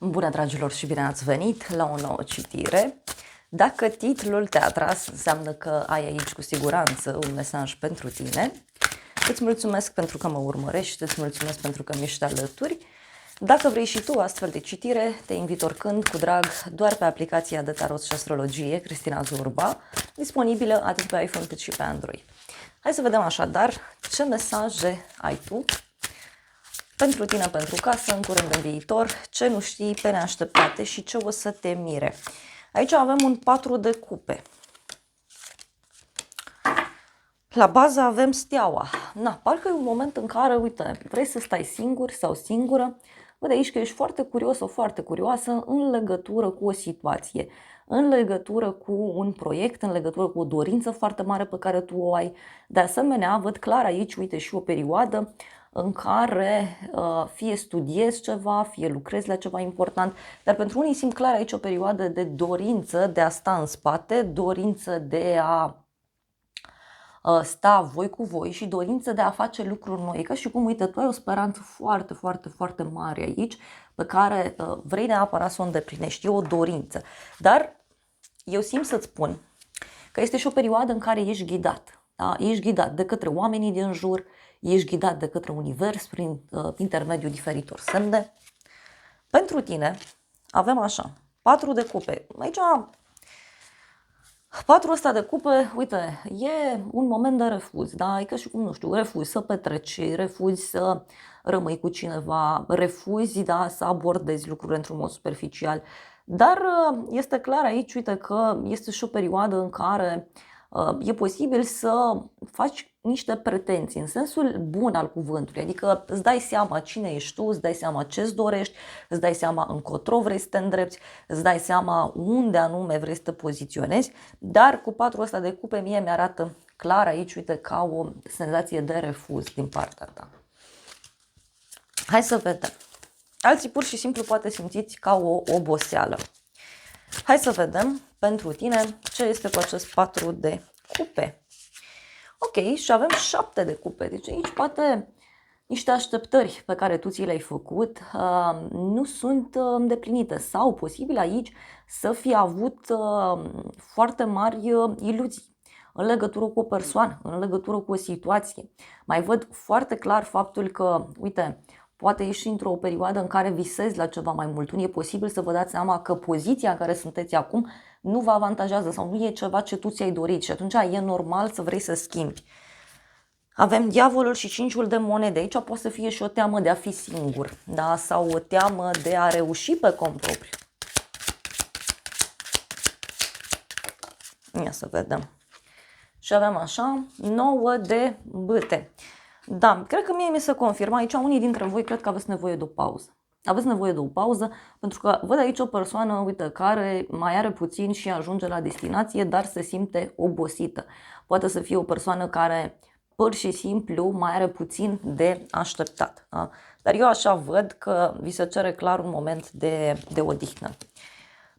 Bună, dragilor, și bine ați venit la o nouă citire. Dacă titlul te-a atras, înseamnă că ai aici cu siguranță un mesaj pentru tine. Îți mulțumesc pentru că mă urmărești, îți mulțumesc pentru că mi ești alături. Dacă vrei și tu astfel de citire, te invit oricând, cu drag, doar pe aplicația de tarot și astrologie, Cristina Zurba, disponibilă atât pe iPhone cât și pe Android. Hai să vedem așadar ce mesaje ai tu pentru tine, pentru casă, în curând în viitor, ce nu știi pe neașteptate și ce o să te mire. Aici avem un 4 de cupe. La bază avem steaua. Parcă e un moment în care, uite, vrei să stai singur sau singură. Văd aici că ești foarte curios sau foarte curioasă în legătură cu o situație, în legătură cu un proiect, în legătură cu o dorință foarte mare pe care tu o ai. De asemenea, văd clar aici, uite, și o perioadă în care fie studiezi ceva, fie lucrezi la ceva important, dar pentru unii simt clar aici o perioadă de dorință de a sta în spate, dorință de a sta voi cu voi și dorință de a face lucruri noi. Ca și cum, uite, tu ai o speranță foarte, foarte, foarte mare aici pe care vrei neapărat să o îndeplinești, e o dorință. Dar eu simt să-ți spun că este și o perioadă în care ești ghidat. Da? Ești ghidat de către oamenii din jur, ești ghidat de către univers prin intermediul diferitor semne. Pentru tine avem așa, 4 de cupe. Aici 4 ăsta de cupe, uite, e un moment de refuz, da? E ca și cum, nu știu, refuzi să petreci, refuzi să rămâi cu cineva, refuzi, da, să abordezi lucrurile într-un mod superficial. Dar este clar aici, uite, că este și o perioadă în care e posibil să faci niște pretenții, în sensul bun al cuvântului, adică îți dai seama cine ești tu, îți dai seama ce-ți dorești, îți dai seama încotro vrei să te îndrepți, îți dai seama unde anume vrei să te poziționezi, dar cu 4 ăsta de cupe mie mi-arată clar aici, uite, ca o senzație de refuz din partea ta. Hai să vedem. Alții pur și simplu poate simțiți ca o oboseală. Hai să vedem pentru tine ce este cu acest 4 de cupe. Ok, și avem 7 de cupe, deci aici poate niște așteptări pe care tu ți le-ai făcut nu sunt îndeplinite sau posibil aici să fii avut foarte mari iluzii în legătură cu o persoană, în legătură cu o situație. Mai văd foarte clar faptul că, uite, poate ești într-o perioadă în care visezi la ceva mai mult. Nu e posibil să vă dați seama că poziția în care sunteți acum nu vă avantajează sau nu e ceva ce tu ți-ai dorit și atunci e normal să vrei să schimbi. Avem diavolul și 5-ul de monede. Aici poate să fie și o teamă de a fi singur, da? Sau o teamă de a reuși pe cont propriu. Ia să vedem. Și avem așa 9 de bâte. Da, cred că mie mi se confirmă. Aici unii dintre voi cred că aveți nevoie de o pauză. Aveți nevoie de o pauză pentru că văd aici o persoană, uite, care mai are puțin și ajunge la destinație, dar se simte obosită. Poate să fie o persoană care pur și simplu mai are puțin de așteptat. Da? Dar eu așa văd că vi se cere clar un moment de odihnă.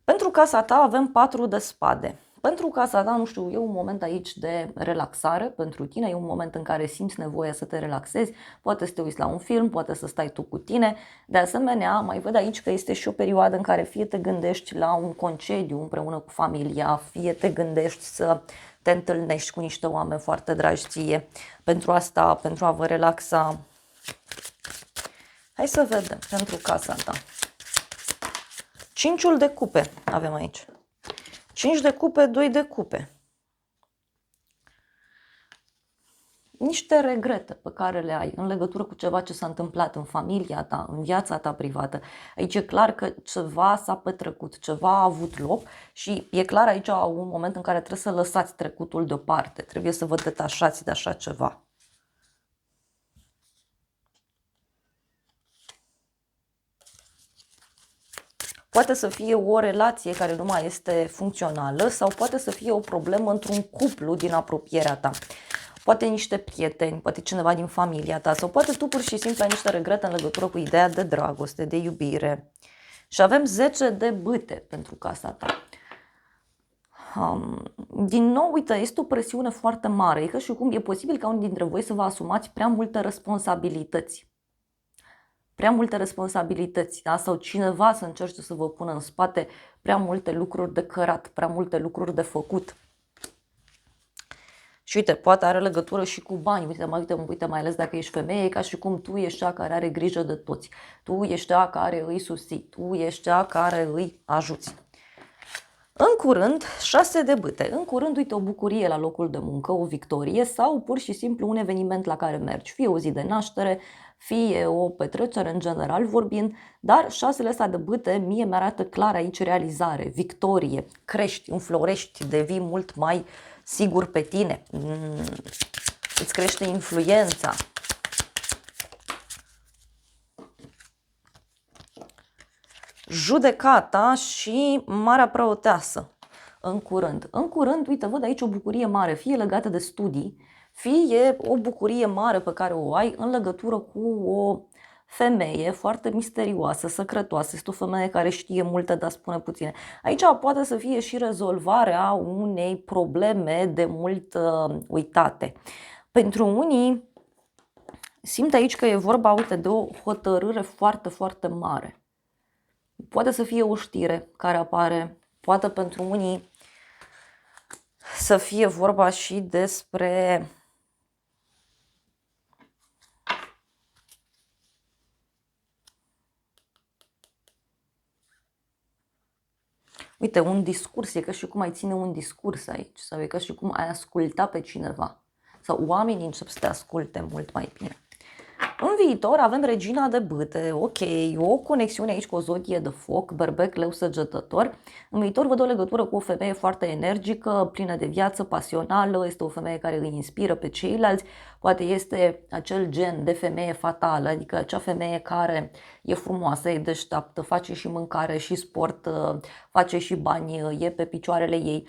Pentru casa ta avem 4 de spade. Pentru casa ta, nu știu, e un moment aici de relaxare pentru tine, e un moment în care simți nevoia să te relaxezi, poate să te uiți la un film, poate să stai tu cu tine. De asemenea, mai văd aici că este și o perioadă în care fie te gândești la un concediu împreună cu familia, fie te gândești să te întâlnești cu niște oameni foarte dragi ție. Pentru asta, pentru a vă relaxa. Hai să vedem pentru casa ta. 5-ul de cupe avem aici. 5 de cupe, 2 de cupe. Niște regrete pe care le ai în legătură cu ceva ce s-a întâmplat în familia ta, în viața ta privată. Aici e clar că ceva s-a petrecut, ceva a avut loc și e clar aici un moment în care trebuie să lăsați trecutul deoparte. Trebuie să vă detașați de așa ceva. Poate să fie o relație care nu mai este funcțională sau poate să fie o problemă într-un cuplu din apropierea ta. Poate niște prieteni, poate cineva din familia ta sau poate tu pur și simplu ai niște regrete în legătură cu ideea de dragoste, de iubire. Și avem 10 de bâte pentru casa ta. Din nou, uite, este o presiune foarte mare. E ca și cum e posibil ca unii dintre voi să vă asumați prea multe responsabilități. prea multe responsabilități, da? Sau cineva să încerce să vă pună în spate prea multe lucruri de cărat, prea multe lucruri de făcut. Și uite, poate are legătură și cu bani. Uite, mai ales dacă ești femeie, ca și cum tu ești cea care are grijă de toți. Tu ești cea care îi susții. Tu ești cea care îi ajuți. În curând, 6 de bâte. În curând, uite, o bucurie la locul de muncă, o victorie sau pur și simplu un eveniment la care mergi. Fie o zi de naștere, fie o petrecere în general vorbind, dar 6 ăsta de bâte mie mi-arată clar aici realizare, victorie, crești, înflorești, devii mult mai sigur pe tine, îți crește influența. Judecata și Marea Preoteasă în curând. În curând, uite, văd aici o bucurie mare, fie legată de studii, fie o bucurie mare pe care o ai în legătură cu o femeie foarte misterioasă, secretoasă. Este o femeie care știe multe, dar spune puține. Aici poate să fie și rezolvarea unei probleme de mult uitate. Pentru unii, simt aici că e vorba, uite, de o hotărâre foarte, foarte mare. Poate să fie o știre care apare, poate pentru unii să fie vorba și despre uite, un discurs, e ca și cum ai ține un discurs aici, sau e ca și cum ai asculta pe cineva, sau oamenii încep să te asculte mult mai bine. În viitor avem regina de bâte, ok, o conexiune aici cu o zodie de foc, berbec, leu, săgetător. În viitor văd o legătură cu o femeie foarte energică, plină de viață, pasională, este o femeie care îi inspiră pe ceilalți, poate este acel gen de femeie fatală, adică acea femeie care e frumoasă, e deșteaptă, face și mâncare și sport, face și bani, e pe picioarele ei.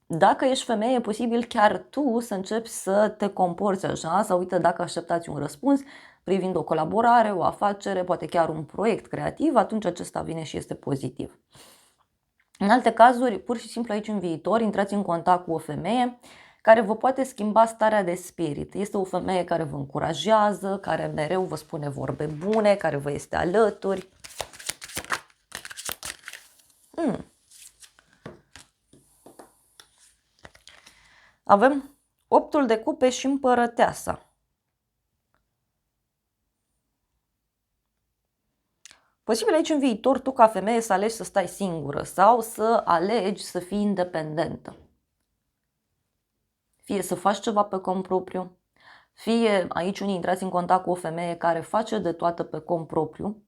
Dacă ești femeie, e posibil chiar tu să începi să te comporți așa, sau uite, dacă așteptați un răspuns privind o colaborare, o afacere, poate chiar un proiect creativ, atunci acesta vine și este pozitiv. În alte cazuri, pur și simplu aici în viitor, intrați în contact cu o femeie care vă poate schimba starea de spirit. Este o femeie care vă încurajează, care mereu vă spune vorbe bune, care vă este alături. Avem 8-ul de cupe și împărăteasa. Posibil aici în viitor tu ca femeie să alegi să stai singură sau să alegi să fii independentă. Fie să faci ceva pe cont propriu, fie aici unii intrați în contact cu o femeie care face de toată pe cont propriu.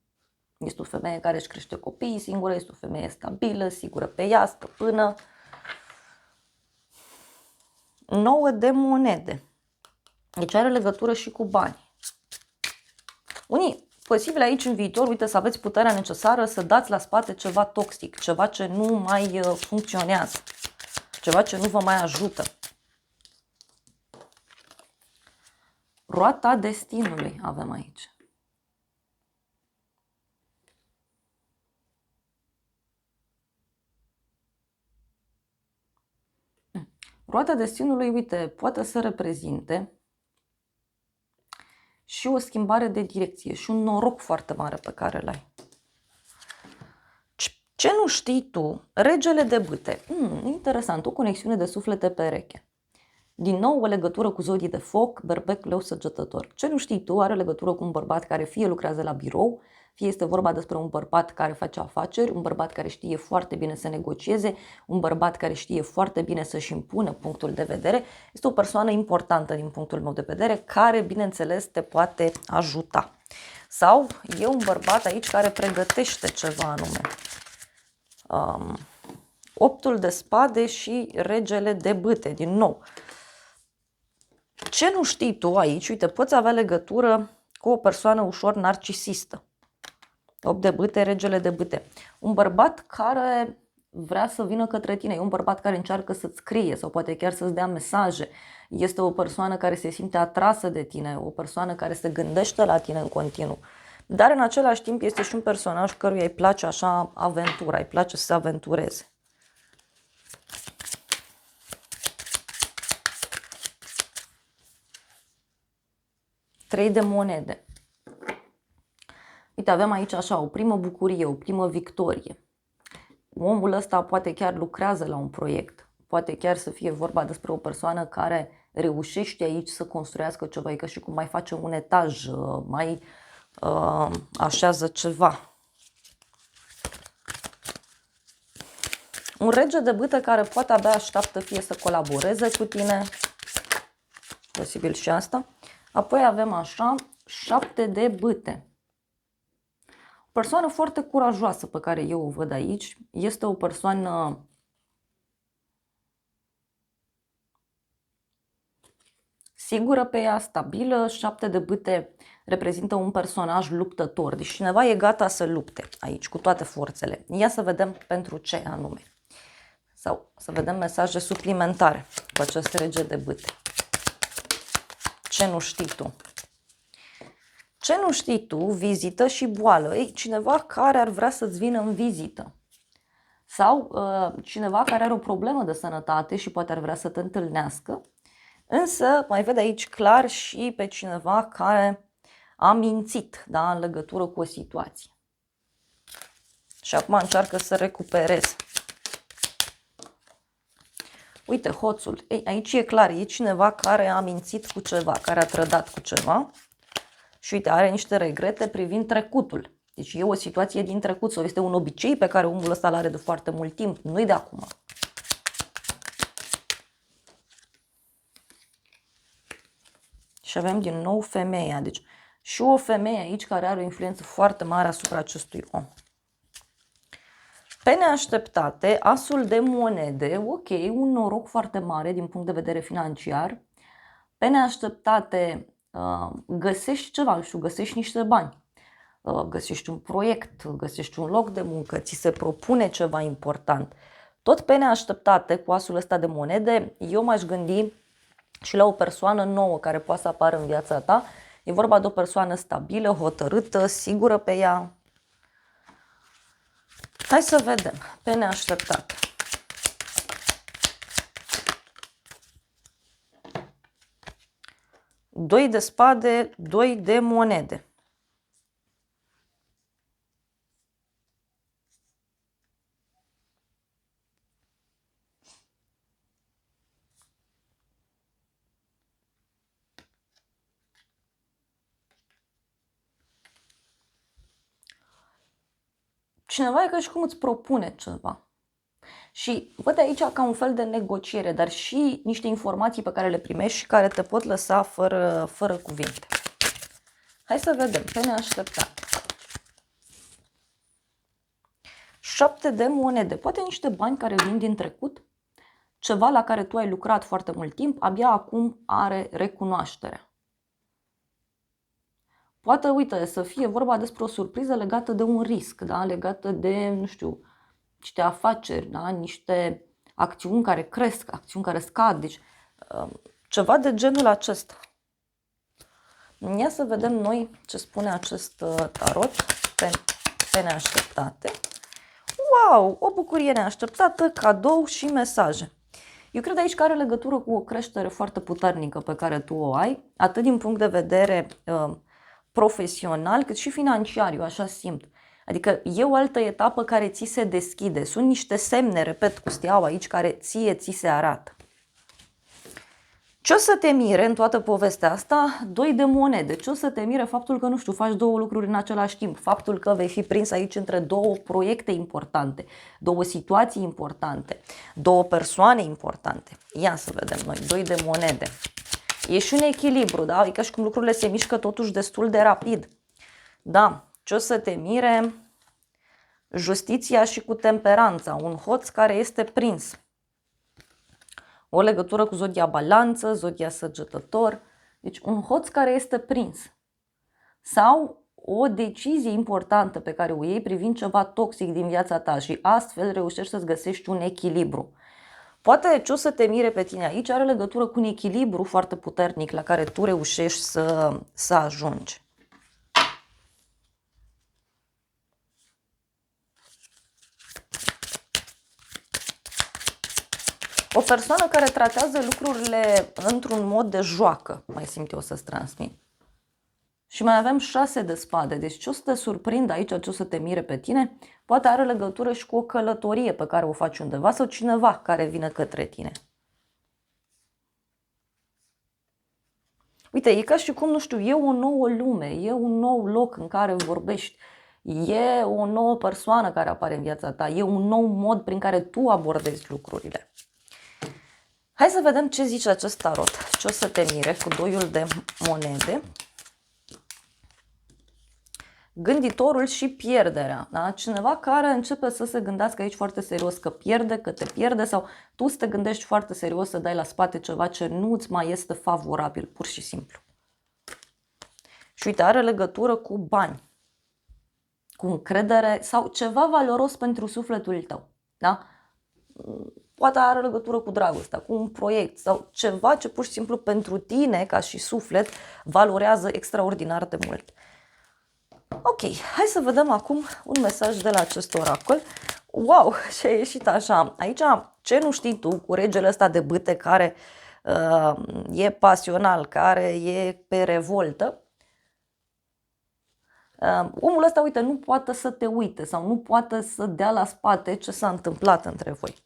Este o femeie care își crește copiii singură, este o femeie stabilă, sigură pe ea, stăpână. 9 de monede. Deci are legătură și cu bani. Unii, posibil aici în viitor, uite, să aveți puterea necesară să dați la spate ceva toxic, ceva ce nu mai funcționează, ceva ce nu vă mai ajută. Roata destinului avem aici. Roata destinului, uite, poate să reprezinte și o schimbare de direcție și un noroc foarte mare pe care îl ai. Ce nu știi tu? Regele de bâte. Interesant, o conexiune de suflete pereche. Din nou o legătură cu zodii de foc, berbec, leu, săgetător. Ce nu știi tu are legătură cu un bărbat care fie lucrează la birou, fie este vorba despre un bărbat care face afaceri, un bărbat care știe foarte bine să negocieze, un bărbat care știe foarte bine să-și impună punctul de vedere. Este o persoană importantă din punctul meu de vedere, care, bineînțeles, te poate ajuta. Sau e un bărbat aici care pregătește ceva anume. 8-ul de spade și regele de bâte, din nou. Ce nu știi tu aici? Uite, poți avea legătură cu o persoană ușor narcisistă. 8 de bâte, regele de bâte. Un bărbat care vrea să vină către tine, e un bărbat care încearcă să-ți scrie sau poate chiar să-ți dea mesaje. Este o persoană care se simte atrasă de tine, o persoană care se gândește la tine în continuu. Dar în același timp este și un personaj căruia îi place așa aventura, îi place să se aventureze. Trei de monede. Uite, avem aici așa o primă bucurie, o primă victorie. Omul ăsta poate chiar lucrează la un proiect. Poate chiar să fie vorba despre o persoană care reușește aici să construiască ceva, e ca și cum mai face un etaj, mai așează ceva. Un rege de bâte care poate abia așteaptă fie să colaboreze cu tine, posibil și asta. Apoi avem așa 7 de bâte. O persoană foarte curajoasă pe care eu o văd aici este o persoană sigură pe ea, stabilă. 7 de bâte reprezintă un personaj luptător, deci cineva e gata să lupte aici cu toate forțele. Ia să vedem pentru ce anume. Sau să vedem mesaje suplimentare cu acest rege de bâte. Ce nu știi tu? Ce nu știi tu? Vizită și boală. Ei, cineva care ar vrea să-ți vină în vizită. Sau cineva care are o problemă de sănătate și poate ar vrea să te întâlnească. Însă mai văd aici clar și pe cineva care a mințit, da, în legătură cu o situație. Și acum încearcă să recupereze. Uite, hoțul. Ei, aici e clar, e cineva care a mințit cu ceva, care a trădat cu ceva. Și uite, are niște regrete privind trecutul. Deci e o situație din trecut sau este un obicei pe care omul ăsta l-are de foarte mult timp, nu-i de acum. Și avem din nou femeia. Deci și o femeie aici care are o influență foarte mare asupra acestui om. Pe neașteptate, asul de monede, ok, un noroc foarte mare din punct de vedere financiar. Pe neașteptate găsești ceva, găsești niște bani, găsești un proiect, găsești un loc de muncă, ți se propune ceva important. Tot pe neașteptate, cu asul ăsta de monede, eu m-aș gândi și la o persoană nouă care poate să apară în viața ta. E vorba de o persoană stabilă, hotărâtă, sigură pe ea. Hai să vedem, pe neașteptate. Doi de spade, 2 de monede. Cineva e ca și cum îți propune ceva. Și văd aici ca un fel de negociere, dar și niște informații pe care le primești și care te pot lăsa fără cuvinte. Hai să vedem, pe neașteptate. 7 de monede, poate niște bani care vin din trecut, ceva la care tu ai lucrat foarte mult timp, abia acum are recunoașterea. Poate, uite, să fie vorba despre o surpriză legată de un risc, da? Legată de, nu știu, niște afaceri, da? Niște acțiuni care cresc, acțiuni care scad, deci ceva de genul acesta. Ia să vedem noi ce spune acest tarot pe neașteptate. Wow, o bucurie neașteptată, cadou și mesaje. Eu cred aici că are legătură cu o creștere foarte puternică pe care tu o ai, atât din punct de vedere profesional, cât și financiar, eu așa simt. Adică e o altă etapă care ți se deschide. Sunt niște semne, repet, cu steaua aici, care ți se arată. Ce o să te mire în toată povestea asta? 2 de monede. Ce o să te mire? Faptul că, nu știu, faci două lucruri în același timp. Faptul că vei fi prins aici între două proiecte importante, două situații importante, două persoane importante. Ia să vedem noi. 2 de monede. E și un echilibru, da? E ca și cum lucrurile se mișcă totuși destul de rapid. Da, ce o să te mire? Justiția și cu temperanța. Un hoț care este prins. O legătură cu zodia balanță, zodia săgetător. Deci un hoț care este prins. Sau o decizie importantă pe care o iei privind ceva toxic din viața ta și astfel reușești să-ți găsești un echilibru. Poate ce o să te mire pe tine aici are legătură cu un echilibru foarte puternic la care tu reușești să ajungi. O persoană care tratează lucrurile într-un mod de joacă, mai simt eu să-ți transmit. Și mai avem 6 de spade. Deci ce o să te surprindă aici, ce o să te mire pe tine, poate are legătură și cu o călătorie pe care o faci undeva sau cineva care vine către tine. Uite, e ca și cum, nu știu, e o nouă lume, e un nou loc în care vorbești, e o nouă persoană care apare în viața ta, e un nou mod prin care tu abordezi lucrurile. Hai să vedem ce zice acest tarot, ce o să te mire cu doiul de monede. Gânditorul și pierderea. Da? Cineva care începe să se gândească aici foarte serios că pierde, că te pierde sau tu să te gândești foarte serios să dai la spate ceva ce nu îți mai este favorabil, pur și simplu. Și uite, are legătură cu bani, cu încredere sau ceva valoros pentru sufletul tău. Da? Poate are legătură cu dragostea, cu un proiect sau ceva ce pur și simplu pentru tine ca și suflet valorează extraordinar de mult. Ok, hai să vedem acum un mesaj de la acest oracol. Wow, ce a ieșit așa. Aici, ce nu știi tu cu regele ăsta de bâte care e pasional, care e pe revoltă, omul ăsta, uite, nu poate să te uite sau nu poate să dea la spate ce s-a întâmplat între voi.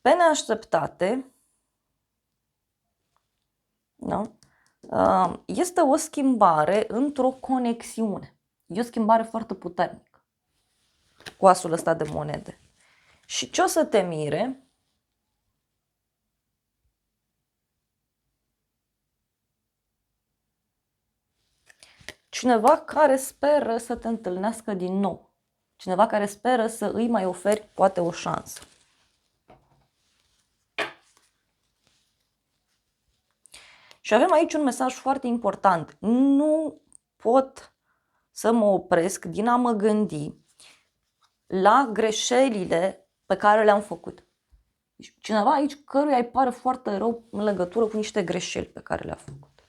Pe neașteptate, da? Este o schimbare într-o conexiune. E o schimbare foarte puternică cu asul ăsta de monede. Și ce o să te mire? Cineva care speră să te întâlnească din nou. Cineva care speră să îi mai oferi poate o șansă. Și avem aici un mesaj foarte important. Nu pot să mă opresc din a mă gândi la greșelile pe care le-am făcut. Cineva aici căruia îi pare foarte rău în legătură cu niște greșeli pe care le-a făcut.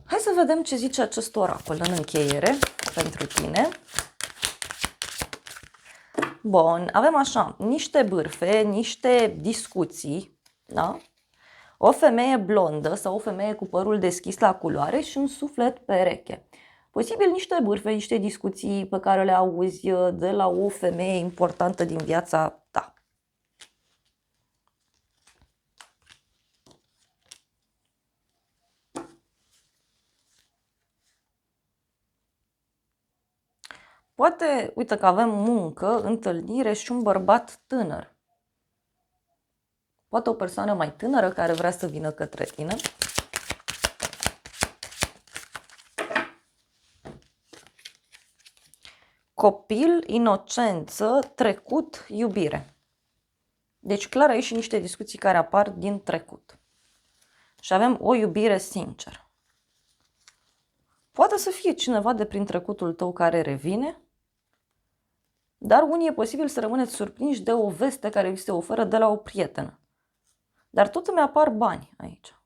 Hai să vedem ce zice acest oracol în încheiere pentru tine. Bun, avem așa, niște bârfe, niște discuții, da? O femeie blondă sau o femeie cu părul deschis la culoare și un suflet pereche. Posibil niște bârfe, niște discuții pe care le auzi de la o femeie importantă din viața ta. Poate, uite că avem muncă, întâlnire și un bărbat tânăr. Poate o persoană mai tânără care vrea să vină către tine. Copil, inocență, trecut, iubire. Deci clar aici și niște discuții care apar din trecut. Și avem o iubire sinceră. Poate să fie cineva de prin trecutul tău care revine, dar unii e posibil să rămâneți surprinși de o veste care vi se oferă de la o prietenă. Dar tot îmi apar bani aici.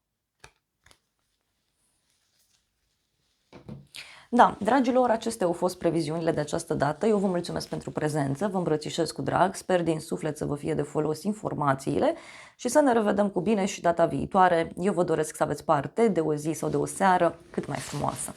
Da, dragilor, acestea au fost previziunile de această dată. Eu vă mulțumesc pentru prezență, vă îmbrățișez cu drag, sper din suflet să vă fie de folos informațiile și să ne revedem cu bine și data viitoare. Eu vă doresc să aveți parte de o zi sau de o seară cât mai frumoasă.